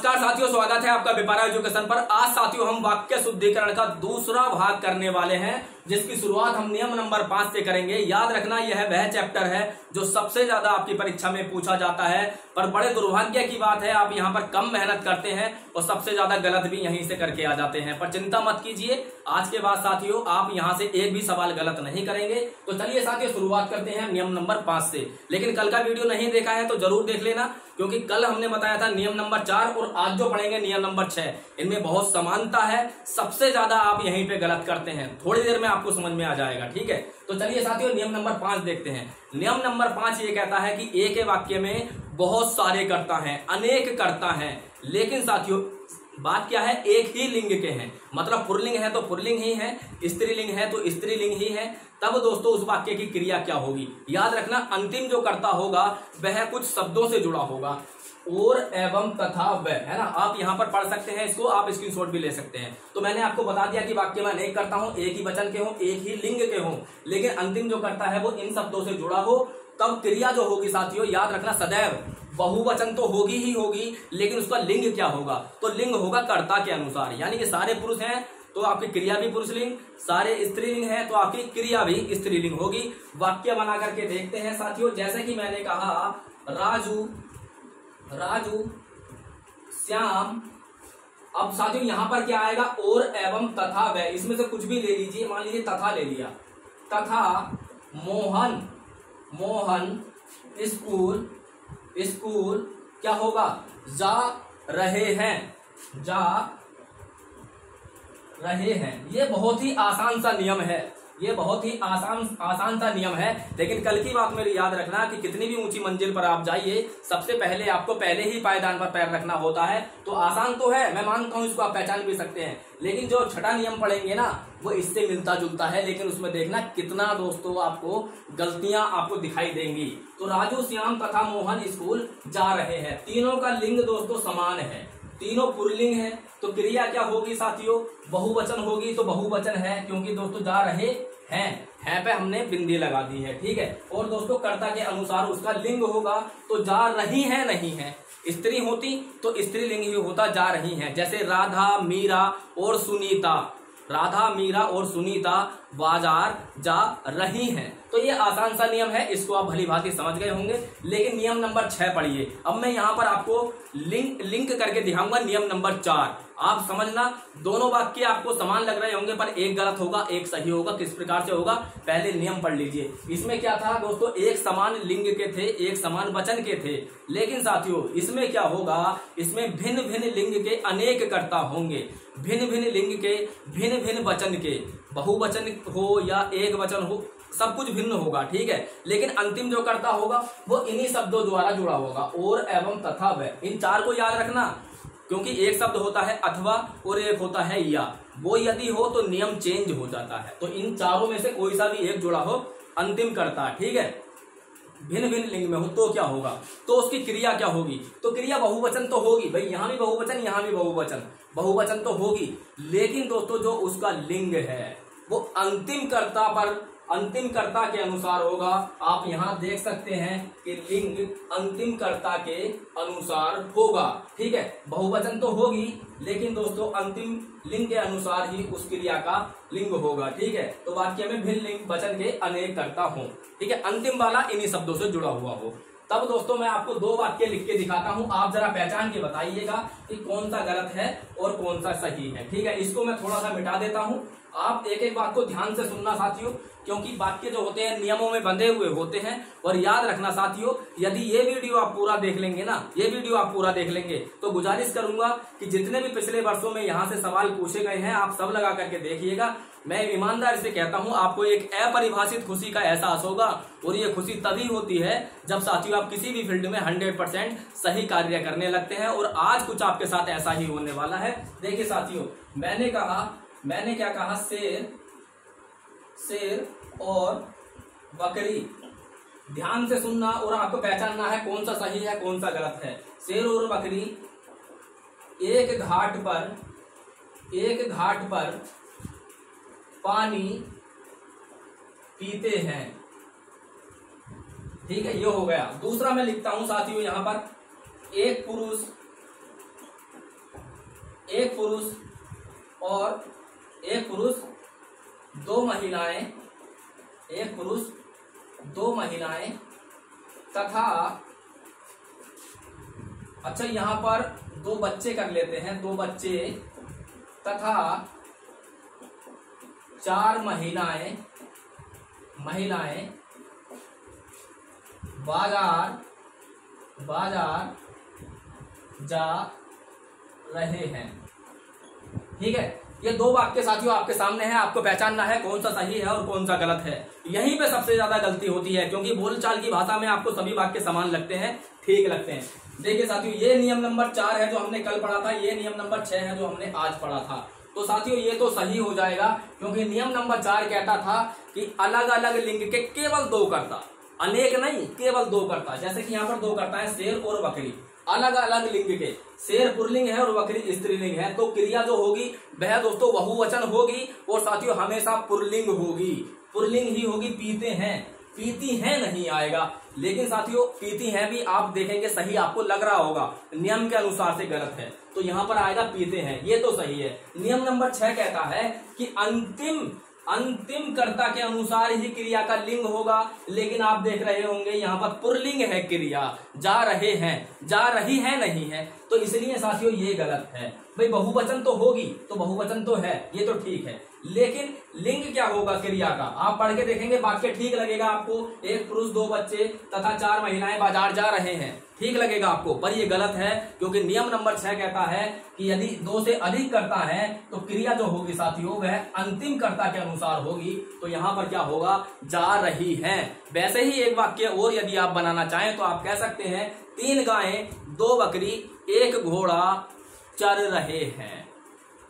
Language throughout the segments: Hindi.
नमस्कार साथियों, स्वागत है आपका विपारा एजुकेशन पर। आज साथियों हम वाक्य शुद्धिकरण का दूसरा भाग करने वाले हैं, जिसकी शुरुआत हम नियम नंबर 5 से करेंगे। याद रखना यह वह चैप्टर है जो सबसे ज्यादा आपकी परीक्षा में पूछा जाता है, पर बड़े दुर्भाग्य की बात है आप यहाँ पर कम मेहनत करते हैं और सबसे ज्यादा गलत भी यहीं से करके आ जाते हैं। पर चिंता मत कीजिए, आज के बाद साथियों आप यहाँ से एक भी सवाल गलत नहीं करेंगे। तो चलिए साथियों शुरुआत करते हैं नियम नंबर 5 से। लेकिन कल का वीडियो नहीं देखा है तो जरूर देख लेना, क्योंकि कल हमने बताया था नियम नंबर 4 और आज जो पढ़ेंगे नियम नंबर 6, इनमें बहुत समानता है। सबसे ज्यादा आप यहीं पे गलत करते हैं, थोड़ी देर में आपको समझ में आ जाएगा। ठीक है, तो चलिए साथियों नियम नंबर 5 देखते हैं। नियम नंबर 5 ये कहता है कि एक ही वाक्य में बहुत सारे कर्ता हैं, अनेक कर्ता हैं, लेकिन साथियों बात क्या है, एक ही लिंग के हैं। मतलब पुल्लिंग है तो पुल्लिंग ही है, स्त्रीलिंग है तो स्त्रीलिंग ही है। तब दोस्तों उस वाक्य की क्रिया क्या होगी, याद रखना अंतिम जो कर्ता होगा वह कुछ शब्दों से जुड़ा होगा। और एवं तथा वह, है ना। आप यहाँ पर पढ़ सकते हैं इसको, आप स्क्रीनशॉट भी ले सकते हैं। तो मैंने आपको बता दिया कि वाक्य में अनेक कर्ता हूं, एक ही वचन के हों, एक ही लिंग के हों, लेकिन अंतिम जो कर्ता है वो इन शब्दों से जुड़ा हो। तब क्रिया जो होगी साथियों याद रखना सदैव बहुवचन तो होगी ही होगी, लेकिन उसका लिंग क्या होगा, तो लिंग होगा कर्ता के अनुसार। यानी कि सारे पुरुष हैं तो आपकी क्रिया भी पुरुषलिंग, सारे स्त्रीलिंग है तो आपकी क्रिया भी स्त्रीलिंग होगी। वाक्य बना करके देखते हैं साथियों। जैसे कि मैंने कहा राजू, राजू, श्याम। अब साथियों यहां पर क्या आएगा, और एवं तथा वह, इसमें से कुछ भी ले लीजिए। मान लीजिए तथा ले लिया, तथा मोहन, मोहन स्कूल, स्कूल क्या होगा, जा रहे हैं, जा रहे हैं। ये बहुत ही आसान सा नियम है, ये बहुत ही आसान सा नियम है। लेकिन कल की बात मेरी याद रखना कि कितनी भी ऊंची मंजिल पर आप जाइए, सबसे पहले आपको पहले ही पायदान पर पैर रखना होता है। तो आसान तो है, मैं मानता हूं, इसको आप पहचान भी सकते हैं, लेकिन जो छठा नियम पढ़ेंगे ना वो इससे मिलता जुलता है। लेकिन उसमें देखना कितना दोस्तों आपको गलतियां आपको दिखाई देंगी। तो राजू, श्याम तथा मोहन स्कूल जा रहे हैं, तीनों का लिंग दोस्तों समान है, तीनों पुल्लिंग है। तो क्रिया क्या होगी साथियों, बहुवचन होगी। तो बहुवचन है क्योंकि दोस्तों जा रहे हैं पे हमने बिंदी लगा दी है। ठीक है, और दोस्तों कर्ता के अनुसार उसका लिंग होगा। तो जा रही है नहीं है, स्त्री होती तो स्त्रीलिंग ही होता, जा रही है। जैसे राधा, मीरा और सुनीता, राधा, मीरा और सुनीता बाजार जा रही हैं। तो ये आसान सा नियम है, इसको आप भली भांति समझ गए होंगे। लेकिन नियम नंबर 6 पढ़िए। अब मैं यहाँ पर आपको लिंक करके दिखाऊंगा नियम नंबर 4। आप समझना, दोनों वाक्य आपको समान लग रहे होंगे पर एक गलत होगा एक सही होगा। किस प्रकार से होगा, पहले नियम पढ़ लीजिए। इसमें क्या था दोस्तों, एक समान लिंग के थे, एक समान वचन के थे। लेकिन साथियों इसमें क्या होगा, इसमें भिन्न भिन्न लिंग के अनेक कर्ता होंगे, भिन्न भिन्न लिंग के, भिन्न भिन्न वचन के, बहुवचन हो या एक वचन हो, सब कुछ भिन्न होगा। ठीक है, लेकिन अंतिम जो कर्ता होगा वो इन्हीं शब्दों द्वारा जुड़ा होगा, और एवं तथा वह। इन 4 को याद रखना, क्योंकि एक शब्द होता है अथवा और एक होता है या, वो यदि हो तो नियम चेंज हो जाता है। तो इन चारों में से कोई सा भी एक जुड़ा हो अंतिम कर्ता। ठीक है, भिन्न भिन्न लिंग में हो तो क्या होगा, तो उसकी क्रिया क्या होगी, तो क्रिया बहुवचन तो होगी भाई, यहां भी बहुवचन यहां भी बहुवचन, बहुवचन तो होगी। लेकिन दोस्तों जो उसका लिंग है वो अंतिम कर्ता पर, अंतिम कर्ता के अनुसार होगा। आप यहां देख सकते हैं कि लिंग अंतिम कर्ता के अनुसार होगा। ठीक है, बहुवचन तो होगी लेकिन दोस्तों अंतिम लिंग के अनुसार ही उस क्रिया का लिंग होगा। ठीक है, तो वाक्य में भिन्न लिंग वचन के अनेक कर्ता हो। ठीक है, अंतिम वाला इन्हीं शब्दों से जुड़ा हुआ हो। तब दोस्तों मैं आपको 2 वाक्य लिख के दिखाता हूं, आप जरा पहचान के बताइएगा कि कौन सा गलत है और कौन सा सही है। ठीक है, इसको मैं थोड़ा सा मिटा देता हूं, आप एक एक बात को ध्यान से सुनना साथियों, क्योंकि वाक्य जो होते हैं नियमों में बंधे हुए होते हैं। और याद रखना साथियों, यदि ये वीडियो आप पूरा देख लेंगे ना, ये वीडियो आप पूरा देख लेंगे तो गुजारिश करूंगा कि जितने भी पिछले वर्षों में यहाँ से सवाल पूछे गए हैं आप सब लगा करके देखिएगा। मैं ईमानदारी से कहता हूं आपको एक अपरिभाषित खुशी का एहसास होगा, और ये खुशी तभी होती है जब साथियों आप किसी भी फील्ड में 100% सही कार्य करने लगते हैं। और आज कुछ आपके साथ ऐसा ही होने वाला है। देखिए साथियों, मैंने क्या कहा, शेर और बकरी। ध्यान से सुनना और आपको पहचानना है कौन सा सही है कौन सा गलत है। शेर और बकरी एक घाट पर पानी पीते हैं। ठीक है, ये हो गया। दूसरा मैं लिखता हूं साथियों यहां पर, एक पुरुष एक पुरुष और एक पुरुष दो महिलाएं, एक पुरुष दो महिलाएं तथा, अच्छा यहां पर दो बच्चे कर लेते हैं, दो बच्चे तथा चार महिलाएं बाजार जा रहे हैं। ठीक है, ये दो वाक्य साथियों आपके सामने है, आपको पहचानना है कौन सा सही है और कौन सा गलत है। यहीं पे सबसे ज्यादा गलती होती है, क्योंकि बोलचाल की भाषा में आपको सभी वाक्य समान लगते हैं, ठीक लगते हैं। देखिए साथियों, ये नियम नंबर 4 है जो हमने कल पढ़ा था, ये नियम नंबर 6 है जो हमने आज पढ़ा था। तो साथियों ये तो सही हो जाएगा, क्योंकि नियम नंबर 4 कहता था कि अलग अलग लिंग के केवल दो कर्ता, अनेक नहीं, केवल दो कर्ता। जैसे कि यहाँ पर दो कर्ता है, शेर और बकरी, अलग अलग लिंग के, शेर पुल्लिंग है और बकरी स्त्रीलिंग है, तो क्रिया जो होगी वह दोस्तों बहुवचन होगी और साथियों हमेशा पुल्लिंग होगी, पुल्लिंग ही होगी। पीते हैं, पीती हैं नहीं आएगा, लेकिन साथियों पीती हैं भी आप देखेंगे सही आपको लग रहा होगा, नियम के अनुसार से गलत है, तो यहां पर आएगा पीते हैं, ये तो सही है। नियम नंबर 6 कहता है कि अंतिम कर्ता के अनुसार ही क्रिया का लिंग होगा, लेकिन आप देख रहे होंगे यहाँ पर पुल्लिंग है क्रिया, जा रहे हैं, जा रही है नहीं है, तो इसलिए साथियों ये गलत है। भाई बहुवचन तो होगी, तो बहुवचन तो है, ये तो ठीक है, लेकिन लिंग क्या होगा क्रिया का, आप पढ़ के देखेंगे वाक्य ठीक लगेगा आपको, एक पुरुष दो बच्चे तथा चार महिलाएं बाजार जा रहे हैं, ठीक लगेगा आपको, पर ये गलत है, क्योंकि नियम नंबर 6 कहता है कि यदि दो से अधिक कर्ता है तो क्रिया जो होगी साथियों वह अंतिम कर्ता के अनुसार होगी, तो यहाँ पर क्या होगा, जा रही है। वैसे ही एक वाक्य और यदि आप बनाना चाहें तो आप कह सकते हैं 3 गायें, 2 बकरी, 1 घोड़ा चर रहे हैं।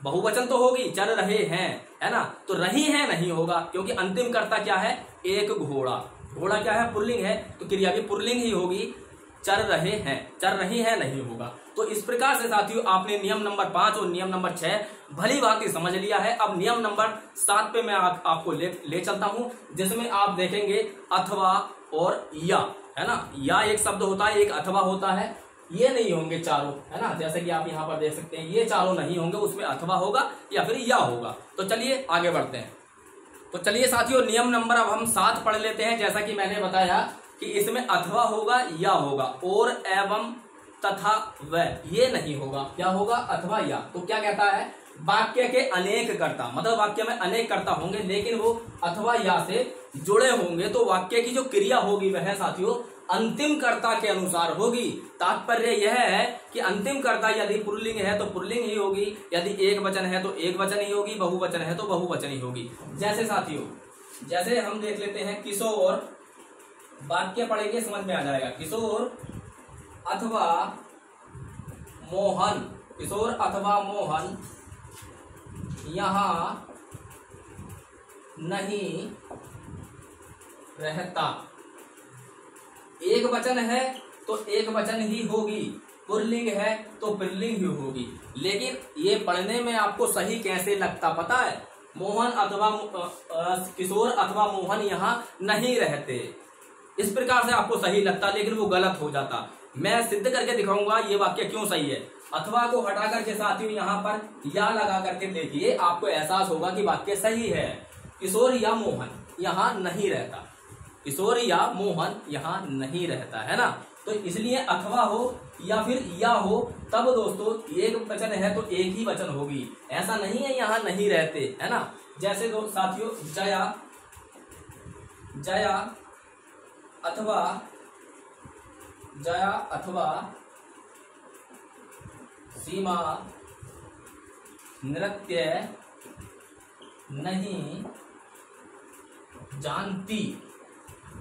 बहुवचन तो होगी, चर रहे हैं, है ना, तो रही है नहीं होगा, क्योंकि अंतिम कर्ता क्या है, एक घोड़ा, घोड़ा क्या है, पुल्लिंग है, तो क्रिया भी पुल्लिंग ही होगी, चर रहे हैं, चर रही है नहीं होगा। तो इस प्रकार से साथियों आपने नियम नंबर 5 और नियम नंबर 6 भली भांति समझ लिया है। अब नियम नंबर 7 पे मैं आपको ले चलता हूं, जिसमें आप देखेंगे अथवा और या, है ना, या एक शब्द होता है, एक अथवा होता है, ये नहीं होंगे चारों, है ना, जैसे कि आप यहाँ पर देख सकते हैं, ये चारों नहीं होंगे, उसमें अथवा होगा या फिर या होगा। तो चलिए आगे बढ़ते हैं। तो चलिए साथियों नियम नंबर अब हम 7 पढ़ लेते हैं। जैसा कि मैंने बताया कि इसमें अथवा होगा, या होगा, और एवं तथा वह, ये नहीं होगा, क्या होगा, अथवा या। तो क्या कहता है, वाक्य के अनेक कर्ता, मतलब वाक्य में अनेक कर्ता होंगे लेकिन वो अथवा या से जुड़े होंगे, तो वाक्य की जो क्रिया होगी वह साथियों अंतिम कर्ता के अनुसार होगी। तात्पर्य यह है कि अंतिम कर्ता यदि पुल्लिंग है तो पुल्लिंग ही होगी, यदि एक वचन है तो एक वचन ही होगी, बहुवचन है तो बहुवचन ही होगी। जैसे साथियों, जैसे हम देख लेते हैं किशोर, वाक्य पढ़ेंगे समझ में आ जाएगा, किशोर अथवा मोहन, किशोर अथवा मोहन यहां नहीं रहता। एक वचन है तो एक वचन ही होगी, पुल्लिंग है तो पुल्लिंग ही होगी, लेकिन ये पढ़ने में आपको सही कैसे लगता पता है, मोहन अथवा किशोर अथवा मोहन यहाँ नहीं रहते, इस प्रकार से आपको सही लगता, लेकिन वो गलत हो जाता। मैं सिद्ध करके दिखाऊंगा ये वाक्य क्यों सही है। अथवा को हटा करके साथियों यहाँ पर या लगा करके देखिए, आपको एहसास होगा कि वाक्य सही है। किशोर या मोहन यहाँ नहीं रहता, किशोर या मोहन यहाँ नहीं रहता, है ना, तो इसलिए अथवा हो या फिर या हो, तब दोस्तों एक वचन है तो एक ही वचन होगी, ऐसा नहीं है यहाँ नहीं रहते, है ना। जैसे दो साथियों, जया, जया अथवा सीमा नृत्य नहीं जानती,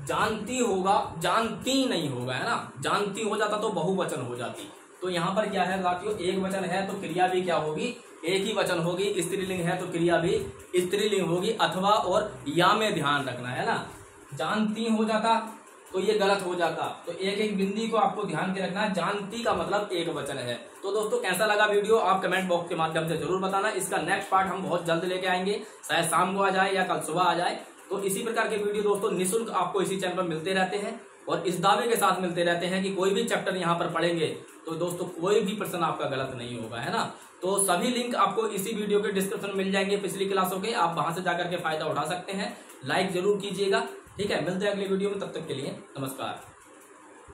जानती होगा, जानती नहीं होगा, है ना, जानती हो जाता तो बहुवचन हो जाती। तो यहाँ पर क्या है साथियों, एक वचन है तो क्रिया भी क्या होगी, एक ही वचन होगी, स्त्रीलिंग है तो क्रिया भी स्त्रीलिंग होगी। अथवा और या में ध्यान रखना, है ना, जानती हो जाता तो ये गलत हो जाता, तो एक एक बिंदी को आपको ध्यान के रखना है, जानती का मतलब एक वचन है। तो दोस्तों कैसा लगा वीडियो आप कमेंट बॉक्स के माध्यम से जरूर बताना। इसका नेक्स्ट पार्ट हम बहुत जल्द लेके आएंगे, शायद शाम को आ जाए या कल सुबह आ जाए। तो इसी प्रकार के वीडियो दोस्तों निःशुल्क आपको इसी चैनल पर मिलते रहते हैं और इस दावे के साथ मिलते रहते हैं कि कोई भी चैप्टर यहाँ पर पढ़ेंगे तो दोस्तों कोई भी प्रश्न आपका गलत नहीं होगा, है ना। तो सभी लिंक आपको इसी वीडियो के डिस्क्रिप्शन में मिल जाएंगे पिछली क्लासों के, आप वहां से जाकर के फायदा उठा सकते हैं। लाइक जरूर कीजिएगा, ठीक है। मिलते हैं अगले वीडियो में, तब तक के लिए नमस्कार।